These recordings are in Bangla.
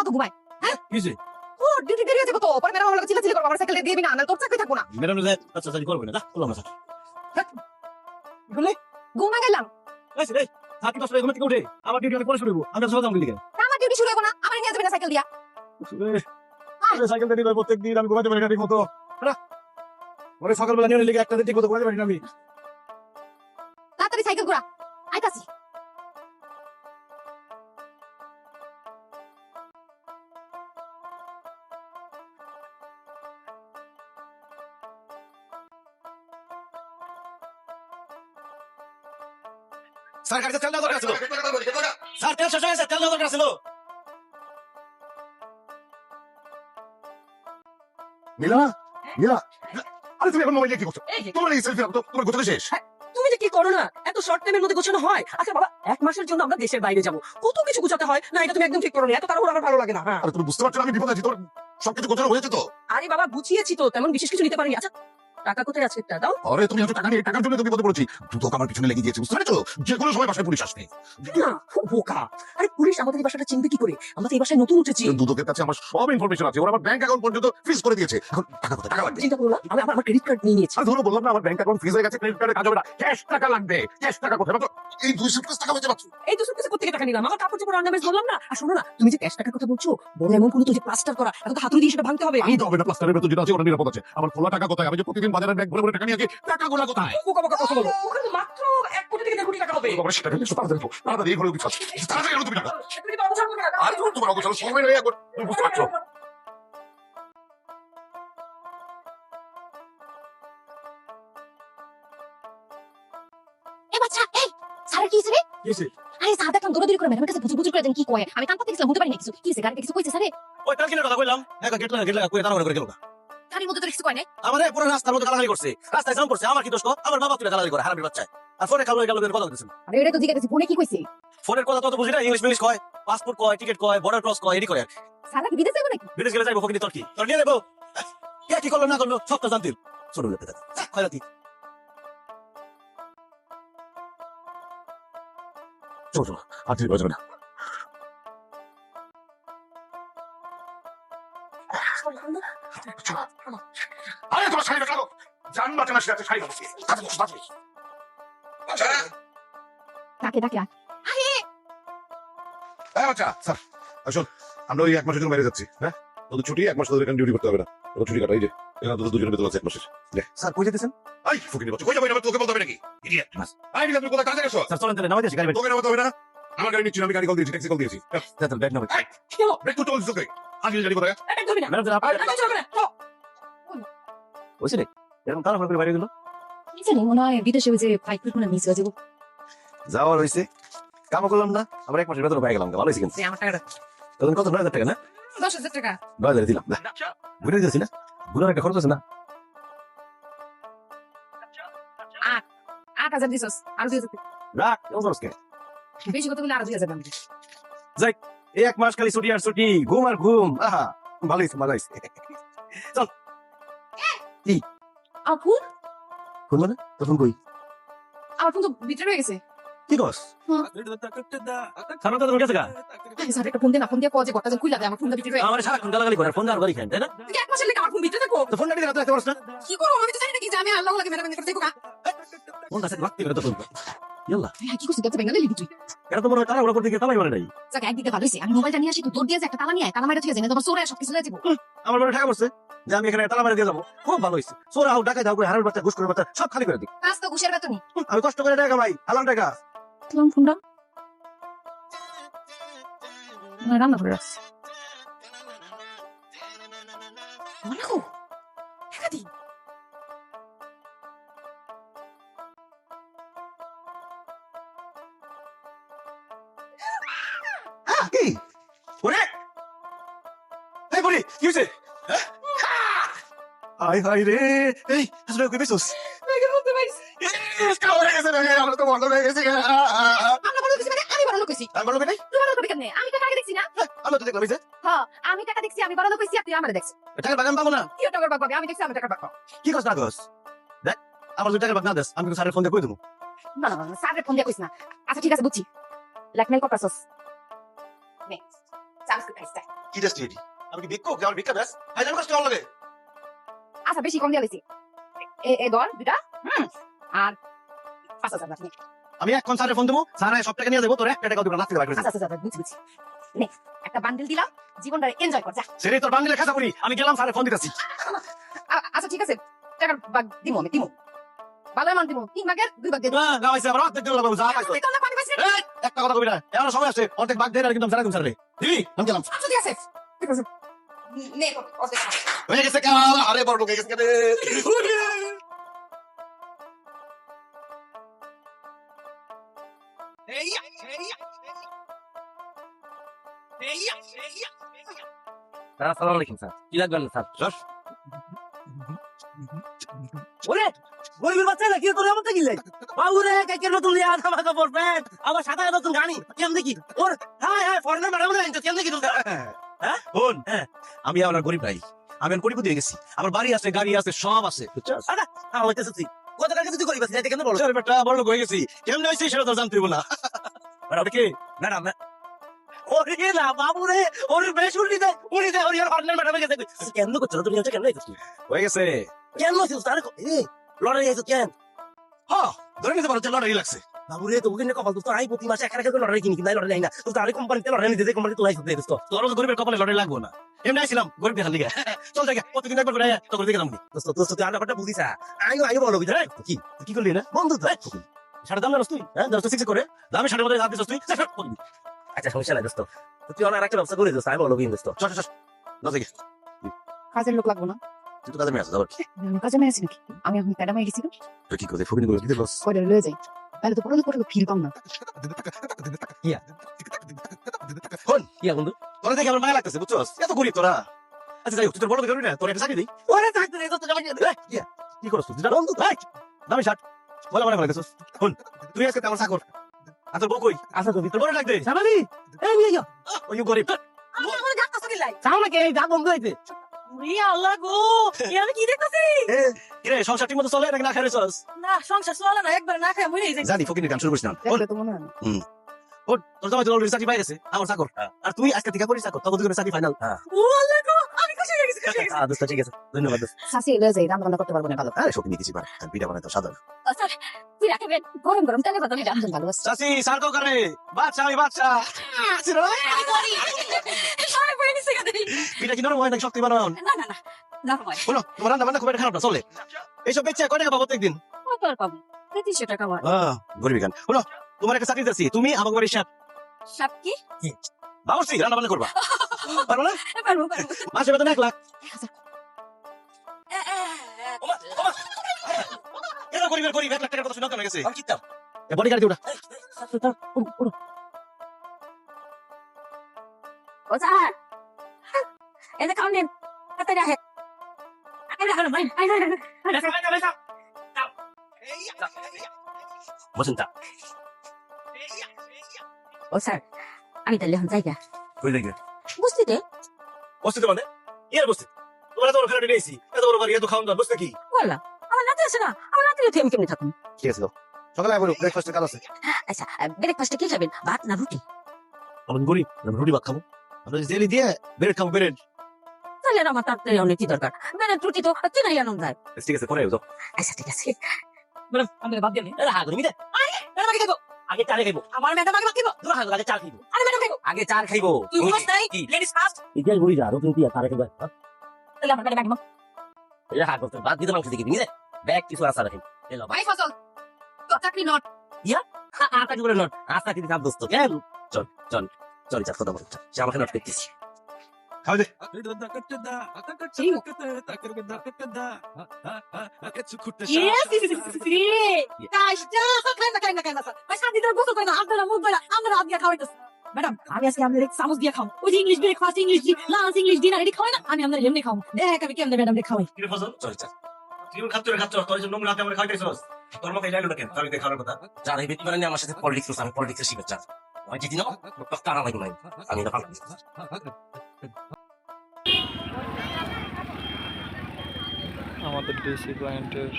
কত ঘুমায় কিছে ও ডিউটি দেরি আছে কত পরে ম্যাডাম আমাকে চিল্লাচিল্লি করবে আমার সাইকেলে দিয়ে দিবি না না তোর চাকরি থাকবো না ম্যাডাম যে আচ্ছা আচ্ছা করবে না যা বললাম না বলে ঘুমা গেলাম এই এই সাথী পাঁচটা ঘুম থেকে উঠে আমার ডিউটি অনেক পরে শুরু হইব আমি সকাল কাম দিকে আমার ডিউটি শুরু হবে না আমার নিয়ে যাবে না সাইকেল দিয়া সাইকেল দিয়ে প্রত্যেক দিন আমি ঘুমাতে পারি না ঠিক মতো ওরে সকালবেলা নিয়ে লিখে একটা দিন ঠিক মতো ঘুমাতে পারি না আমি তাড়াতাড়ি সাইকেল ঘোরা আইতাছি স্যার গাড়িতে তেল দেওয়া দরকার ছিল স্যার তেল শেষ হয়ে গেছে তেল দেওয়া দরকার ছিল নীলা নীলা আরে তুমি এখন মোবাইল কি করছো তোমার এই সেলফি তো তোমার গোছানো শেষ তুমি যে কি করো না এত শর্ট টাইমের মধ্যে গোছানো হয় আচ্ছা বাবা এক মাসের জন্য আমরা দেশের বাইরে যাবো কত কিছু গোছাতে হয় না এটা তুমি একদম ঠিক করো না এত তাড়াহুড়ো আমার ভালো লাগে না হ্যাঁ আরে তুমি বুঝতে পারছো না আমি বিপদ আছি তোমার সবকিছু গোছানো হয়েছে তো আরে বাবা বুঝিয়েছি তো তেমন বিশেষ কিছু নিতে পারিনি আচ্ছা টাকা কোথায় আছে একটা দাও আরে তুমি হয়তো টাকা নিয়ে টাকার জন্য তুমি বিপদে পড়েছি দ্রুত আমার পিছনে লেগে গিয়েছে বুঝতে পারছো যে কোনো সময় বাসায় পুলিশ আসবে না খুব বোকা আরে পুলিশ আমাদের এই বাসাটা চিনবে কি করে আমরা তো এই বাসায় নতুন উঠেছি দুদকের কাছে আমার সব ইনফরমেশন আছে ওরা আমার ব্যাংক অ্যাকাউন্ট পর্যন্ত ফ্রিজ করে দিয়েছে এখন টাকা কোথায় টাকা লাগবে চিন্তা করো না আমি আমার ক্রেডিট কার্ড নিয়ে নিয়েছি আর ধরো বললাম না আমার ব্যাংক অ্যাকাউন্ট ফ্রিজ হয়ে গেছে ক্রেডিট কার্ডে কাজ হবে না ক্যাশ টাকা লাগবে ক্যাশ টাকা কোথায় মাত্র এই 200 টাকা বেঁচে পাচ্ছি এই 200 টাকা কোথেকে টাকা নিলাম আমার কাপড় চোপড় অর্নামেন্টস বললাম না আর শোনো না তুমি যে ক্যাশ টাকার কথা বলছো বড় এমন কোনো তো যে প্লাস্টার করা এখন তো হাতুড়ি দিয়ে সেটা ভাঙতে হবে আমি তো হবে না প্লাস্টারের ভেতর যেটা আছে ওটা নিরাপদ আছে আমার খোলা টাকা কোথায় আমি যে প্রতিদিন বাজারে ব্যাগ ভরে ভরে টাকা নিয়ে আসি টাকাগুলো কোথায় বোকা বোকা কথা বলো ওখানে তো মাত্র 1 কোটি থেকে 1.5 কোটি টাকা হবে তোমার সেটা কিন্তু তাড়াতাড়ি তাড়াতাড়ি এই ঘরে কিছু আছে তাড়াতাড়ি আনো তুমি টাকা তুমি তো অবসর করবে না আর তোমার অবসর সময় নেই এখন তুমি বুঝতে পারছো এ বাচ্চা এই স্যার কি রে কিছে আরে স্যার দেখলাম দৌড়াদৌড়ি করে ম্যাডামের কাছে বুঝুর করে দেন কি কয় আমি কান পাতে গেছিলাম বুঝতে পারি না কিছু কি সে গাড়িতে কিছু কইছে স্যারে ওই তেল কিনে কথা কইলাম একা গেট লাগা কই তাড়াহুড়ো করে গেল গাড়ির মধ্যে তো কিছু কয় নাই আমারে পুরো রাস্তার মধ্যে গালাগালি করছে রাস্তায় জাম করছে আমার কি দোষ আমার বাবা তুলে গালাগালি করে হারামির বাচ্চা আর ফোনে কালো গেল কথা বলতেছেন আরে এটা তো জিজ্ঞাসা ফোনে কি কইছে ফোনের কথা তো বুঝি না ইংলিশ কয় পাসপোর্ট কয় টিকিট কয় বর্ডার ক্রস কয় এডি করে স্যার কি বিদেশে যাবে নাকি বিদেশ গেলে যাইবো ফকিনি তোর কি তোর নিয়ে যাবো কে কি করলো না করলো সব তো জানতিল ছোট লোক খয়রাতি চলো চলো আর তুমি বাজবে না আরে তোমার শাড়ি রাখো জান বাঁচানো সেটা শাড়ি রাখো আচ্ছা ডাকে ডাকে হ্যাঁ আচ্ছা স্যার আসুন আমরা ওই 1 মাসের জন্য বাইরে যাচ্ছি হ্যাঁ তোদের ছুটি 1 মাস ধরে এখানে ডিউটি করতে হবে না তোর ছুটি কাটা এই যে এখানে তোদের দুজনের বেতন আছে 1 মাসের স্যার কই যেতেছেন আই ফুকিনি বাচ্চা কই যাবে না তোকে বলতে হবে নাকি ইডিয়েট আই বিলা তুমি কোথায় কাজে গেছো স্যার চলেন তাহলে নামাই দিয়েছি গাড়ি তোকে নামাতে হবে না আমার গাড়ি নিচ্ছি না, আমি গাড়ি কল দিয়েছি ট্যাক্সি কল দিয়েছি যাতেন ব্যাগ নামাই কেন ব্রেক করতে বলছিস তোকে আগে গাড়ি কোথায় একদম না ম্যাডাম স্যার আরে চলবে না বুঝছি রে এরকম তাড়াহুড়ো করে বাইরে গেল কি জানি মনে হয় বিদেশে ওই যে ফ্লাইট মনে মিস হয়ে যাবো যাওয়ার হয়েছে কাম করলাম না আমরা 1 মাসের বেতন পাই গেলাম ভালো হয়েছে কিন্তু আমার টাকাটা তখন কত 9,000 টাকা না 10,000 টাকা 9,000 দিলাম ঘুরে দিয়েছি না ঘুরার একটা খরচ আছে না 8,000 দিছস আর 2,000 রাখ ওজরসকে বেশি কত বলে আর 2,000 দাম যাই এই 1 মাস খালি ছুটি আর ছুটি ঘুম আর ঘুম আহা ভালো হয়েছে মজা হয়েছে চল আপু ফোন মানে তখন কই আমার ফোন তো ভিতরে রয়ে গেছে কি কস হ্যাঁ। খারাপ তো গেছে গা স্যার একটা ফোন দে না ফোন দিয়ে কয় যে কটা কুইলা দে আমার ফোনটা ভিতরে রয়ে আমার সারাক্ষণ গালাগালি করে ফোন আর গালি খান তাই না তুই কি 1 মাসের লেগে আমার ফোন ভিতরে থাকো তো ফোন নাকি রাতে রাখতে পারছ না কি করব আমি তো জানি না কি যে আমি আল্লাহ লাগে ম্যাডাম করে দেখো কা ফোন কাছে রাখতে করে তো ফোন ইয়াল্লা কি করছিস গেছে বেঙ্গলি লিখি তুই এটা তো মনে হয় তারা ওরা করতে গিয়ে তালাই মারে নাই যাক একদিকে ভালো হইছে আমি মোবাইলটা নিয়ে আসি তুই তোর দিয়ে যে একটা তালা নিয়ে আয় তালা মাইরা ঠিক আছে না তোমার সোরে সব কিছু যাইবো আমার মনে টাকা পড়ছে যে আমি এখানে তালা মারে দিয়ে যাবো খুব ভালো হয়েছে সোরা হাও টাকা দাও করে হারার বাচ্চা ঘুষ করে বাচ্চা সব খালি করে দিই কাজ তো ঘুষের বেতনই আমি কষ্ট করে টাকা ভাই হালাম টাকা তোমার ফোনটা রান্না করে রাখছি অনেক একাদি কি ওরে এই বলি কি হয়েছে আই হাই রে এই আসলে কই বেসোস বলতে পারছি আমরা তো বন্ধ হয়ে গেছে আমরা বড় কিছু মানে আমি বড় লোক হইছি আমি বলবো নাই তুই বড় লোক হবি কেমনে আমি টাকা আগে দেখছি না আমরা তো দেখলাম এই যে হ্যাঁ আমি টাকা দেখছি আমি বড় লোক হইছি তুই আমারে দেখছিস টাকা বাগান পাবো না কি টাকার বাগ পাবি আমি দেখছি আমি টাকার বাগ পাবো কি কস না কস দেখ আমার যদি টাকা বাগ না দেস আমি কিন্তু স্যারের ফোন দিয়ে কই দেবো না না স্যারের ফোন দিয়ে কইছ না আচ্ছা ঠিক আছে বুঝছি ব্ল্যাকমেল করতাছস নে বিস্কুট খাইছে কি টেস্টি এটি আমি কি ভিক্ষুক আমার ভিক্ষা ব্যাস হাই জানো কষ্ট কেমন লাগে আচ্ছা বেশি কম দিয়া লইছি এ দর দুটা আর 5,000 টাকা আমি এখন স্যারের ফোন দেবো স্যার সব টাকা নিয়ে যাবো তোর একটা টাকা দোকান লাগতে পারবে আচ্ছা বুঝছি নে একটা বান্ডিল দিলাম জীবনটা এনজয় কর যা সেটাই তোর বান্ডিলে খাতা করি আমি গেলাম স্যারের ফোন দিতেছি আচ্ছা ঠিক আছে টাকার বাগ দিমো আমি দিমো বাজার মান দিমো 3 ভাগের 2 ভাগ দিয়ে দিমো না গাইছে আবার অর্ধেক দিল লাগবে যা খাইছো তোমরা পানি পাইছিস এই, একটা কথা কবি না এমন সময় আছে অর্ধেক ভাগ দেন আর কিন্তু আমি জানাই তুমি স্যারে দিবি আমি গেলাম আচ্ছা ঠিক আছে ঠিক আছে নে অর্ধেক হয়ে গেছে কাল আরে বড় লোক হয়ে গেছে কেন আসসালামু আলাইকুম স্যার কি লাগবে না স্যার ওরে গরিবের বাচ্চা না কি তোর এমন কি লাই বাবুরে কাকে নতুন লিয়া জামা কাপড় প্যান্ট আবার সাদা নতুন গাড়ি কেমন দেখি ওর হ্যাঁ ফরেনার ম্যাডাম না কেমন দেখি তোর বোন আমি আমার গরিব ভাই আমি এখন কোটিপতি হয়ে গেছি আমার বাড়ি আছে গাড়ি আছে সব আছে বুঝছস আরে হইতেছ তুই কত টাকা তুই করিস এটা কেমন বড় আরে বেটা বড় লোক হয়ে গেছি কেমন হয়েছে সেটা তো জানতে হইব না আর ওটা কি ম্যাডাম ওরে না বাবুরে ওরে বেশ উল্টি দে ওরে আর ফরেনার ম্যাডাম গেছে কেমন করছ তুমি এটা কেমন দেখছিস হয়ে গেছে কেমন আছিস তার এ লড়াই আইছো কেন হ্যাঁ ধরে নিতে পারো লড়াই লাগছে বাবুরে তো ওখানে কপাল তো আই প্রতি মাসে একটা করে লড়াই কিনি কিন্তু লড়াই না তো তার কোম্পানিতে লড়াই নিতে কোম্পানি তো লাইছ দেছ তো তোর তো গরিবের কপালে লড়াই লাগবো না এমনি আইছিলাম গরিব দেখার লিগে চল জায়গা প্রতিদিন একবার করে তো করে দেখলাম দোস্ত দোস্ত তুই আলাদা কথা বুঝিস আইও বলো বুঝছ কি কি করলি না বন্ধু তো সাড়ে দাম জানাস তুই হ্যাঁ দশটা সিক্স করে দামে সাড়ে মধ্যে হাত দিস তুই আচ্ছা সমস্যা নাই দোস্ত তুই অনেক একটা ব্যবস্থা করে দোস্ত আমি বলো বিন দোস্ত চল চল না দেখি কাজের লোক লাগবো না তুই তো কাজে মেয়ে আছিস আবার কাজে মেয়ে আছি নাকি আমি এখন ম্যাডাম গেছি তুই কি করে ফকিনি করে দিতে বস কয়টা লয়ে যাই তাহলে তো পুরো ফিল পাম না কি বন্ধু তোরা দেখে আমার মায়া লাগতেছে বুঝছস এত গরিব তোরা আচ্ছা যাই হোক তুই তোর বড় করবি না তোর একটা চাকরি দিই ওরে থাকতে রে দোস্ত জামাই কি করছ তুই বন্ধু দামি শার্ট বলা মনে করে গেছিস শুন তুই আজকে আমার চাকর আর তোর বউ কই আচ্ছা তো তোর বড় লাগবে সাবালি এই নিয়ে যাও ওই গরিব আমার গাছটা সরি লাই চাও না কে এই দাঁত বন্ধ হইছে ওরে আল্লাহ গো আমি কি দেখতেছি কিরে সংসার ঠিক মতো চলে নাকি না খাই রেছস না সংসার চলে না একবার না খায় মরে যাই জানি ফকিনি গান শুরু করিস না দেখলে তো মনে হয় না ওর তোর জামাই তো অলরেডি চাকরি পাই গেছে আমার চাকর আর তুই আজকে থেকে করিস চাকর তখন দুজনের চাকরি ফাইনাল ও আল্লাহ গো আমি খুশি হয়ে গেছি খুশি হয়ে গেছি দোস্ত ঠিক আছে ধন্যবাদ দোস্ত শাসি লয়ে যাই রান্না করতে পারবো না ভালো আরে ফকিনি কিছু পারে আর পিঠা বানাই তো সাধারণ স্যার তুই রাখবেন গরম গরম তেলে কথা এটা ভালো আছে চাচি সার কো করে বাচ্চা আমি বাচ্চা সবাই পড়ে গেছে গাড়ি পিঠা কি নরম হয় নাকি শক্তি বানান না না না না ভাই বলো তোমার রান্না বান্না খুব একটা খারাপ না চলে এইসব বেচে কয় টাকা পাবো প্রত্যেকদিন কত আর পাবো 300 টাকা আমার গরিবি গান বলো তোমার একটা চাকরি দিচ্ছি তুমি আমাকে বাড়ির সাথ সব কি বাবুর্চি রান্না বান্না করবা পারবো না পারবো মাসে বেতন 1 লাখ কেন গরিবের গরিব 1 লাখ টাকার কথা শুনে কেন গেছে আমি কিতাম বডি গাড়ি উঠা ও স্যার এটা কাউন্ট নেন তাড়াতাড়ি আহে আরে আরে ভাই বসেন তা ও স্যার আমি তাহলে এখন যাই কই দেখবে বুঝতে দে বসতে মানে ইয়ার বসতে তোমরা তো ওখানে নিয়েছি এত বড় বাড়ি এত খাওয়ান দাওয়ান বসতে কি বললা আমার নাতি আছে না আমার নাতি রেখে আমি কেমনে থাকুন ঠিক আছে সকালে আবার ব্রেকফাস্টের কাজ আছে আচ্ছা ব্রেকফাস্টে কি খাবেন ভাত না রুটি আমি গরিব রুটি ভাত খাবো আমরা জেলি দিয়ে ব্রেড খাবো ব্রেড তাহলে আর আমার তাড়াতাড়ি অনেক কি দরকার ব্রেড রুটি তো চেনাই আনন্দ যায় ঠিক আছে পরে যাও আচ্ছা ঠিক আছে ম্যাডাম আমি বাদ দিয়ে আরে হা তুমি দে ম্যাডাম আগে খাইবো আগে চা খাইবো আমার ম্যাডাম আগে বাকিব তোরা হা আগে চা খাইবো আরে ম্যাডাম খাইবো আগে চা খাইবো তুই বস নাই লেডিস ফার্স্ট ইতিহাস বলি যা রুটিন দিয়া তারে খাইবা তাহলে আমার ম্যাডাম আগে এই হা করতে বাদ দিতে মাংস দিকে নিয়ে ব্যাগ কিছু আসা রাখি এলো ভাই ফসল তো চাকরি নট আটা কি করে নট আস্তা কি কাপ দোস্ত কেন চল চল চল চা কথা বল সে আমাকে নট করতেছি খাও দে ম্যাডাম আমি আজকে আপনাদের চামচ দিয়ে খাও ওই English breakfast English lunch English dinner এটি খাওয়াই না আমি আপনাদের এমনি খাও দেখ আমি কেমন ম্যাডাম খাওয়াই কি রে ফসল চল চল তুই খাচ্ছ তোর জন্য নোংরা হাতে আমরা খাইতেছস তোর মতো লাইলো না কেন তার খাওয়ার কথা যা এই বেটি মানে আমার সাথে পলিটিক্স আমি পলিটিক্স শিখে চা ওই জিতি না টাকা লাগবে নাই আমি না পারলাম আমাদের ডিসি পয়েন্টের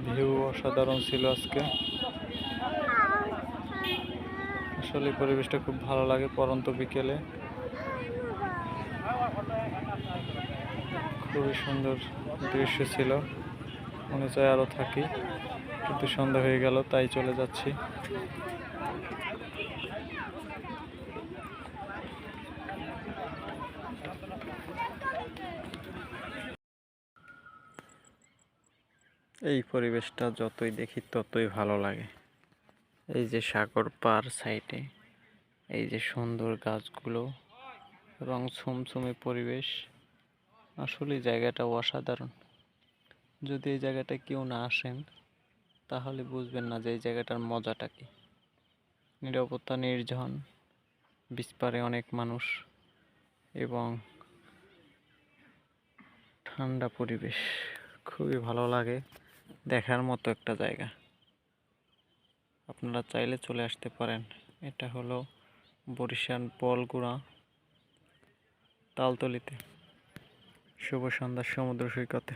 ভিউ অসাধারণ ছিল আজকে আসলে পরিবেশটা খুব ভালো লাগে পরন্ত বিকেলে খুবই সুন্দর দৃশ্য ছিল, মনে চায় আরও থাকি, কিন্তু সন্ধ্যা হয়ে গেল তাই চলে যাচ্ছি। এই পরিবেশটা যতই দেখি ততই ভালো লাগে। এই যে সাগর পার সাইডে এই যে সুন্দর গাছগুলো, রং ছমছমে পরিবেশ, আসলে জায়গাটা অসাধারণ। যদি এই জায়গাটা কেউ না আসেন তাহলে বুঝবেন না যে এই জায়গাটার মজাটা কি। নিরাপত্তা, নির্জন, বিচ পারে অনেক মানুষ এবং ঠান্ডা পরিবেশ, খুবই ভালো লাগে, দেখার মতো একটা জায়গা। আপনারা চাইলে চলে আসতে পারেন। এটা হলো বরিশাল বলগুড়া তালতলিতে। শুভ সন্ধ্যা সমুদ্র সৈকতে।